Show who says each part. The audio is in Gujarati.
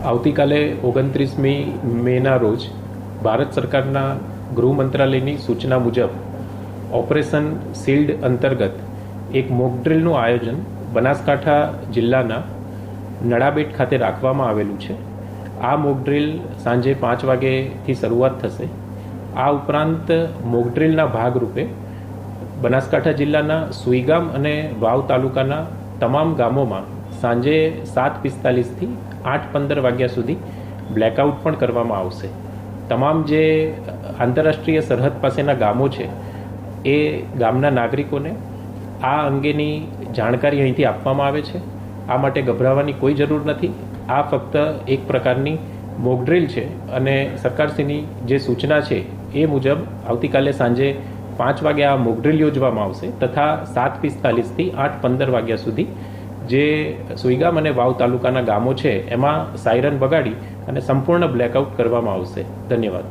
Speaker 1: આવતીકાલે 29મી મેના રોજ ભારત સરકારના ગૃહ મંત્રાલયની સૂચના મુજબ ઓપરેશન શિલ્ડ અંતર્ગત એક મોક ડ્રિલનું આયોજન બનાસકાંઠા જિલ્લાના નડાબેટ ખાતે રાખવામાં આવેલું છે. આ મોક ડ્રિલ સાંજે 5 વાગ્યાથી શરૂઆત થશે. આ ઉપરાંત મોક ડ્રિલના ભાગરૂપે બનાસકાંઠા જિલ્લાના સુઈગામ અને વાવ તાલુકાના તમામ ગામોમાં સાંજે 7:45થી 8:15 વાગ્યા સુધી બ્લેકઆઉટ પણ કરવામાં આવશે. તમામ જે આંતરરાષ્ટ્રીય સરહદ પાસેના ગામો છે એ ગામના નાગરિકોને આ અંગેની જાણકારી અહીંથી આપવામાં આવે છે. આ માટે ગભરાવાની કોઈ જરૂર નથી. આ ફક્ત એક પ્રકારની મોક ડ્રિલ છે અને સરકારશ્રીની જે સૂચના છે એ મુજબ આવતીકાલે સાંજે 5 વાગે આ મોક ડ્રિલ યોજવામાં આવશે તથા 7:45થી 8:15 વાગ્યા સુધી જે સુઈગામ અને વાવ તાલુકાના ગામો છે એમાં સાયરન વગાડી અને સંપૂર્ણ બ્લેકઆઉટ કરવામાં આવશે. ધન્યવાદ.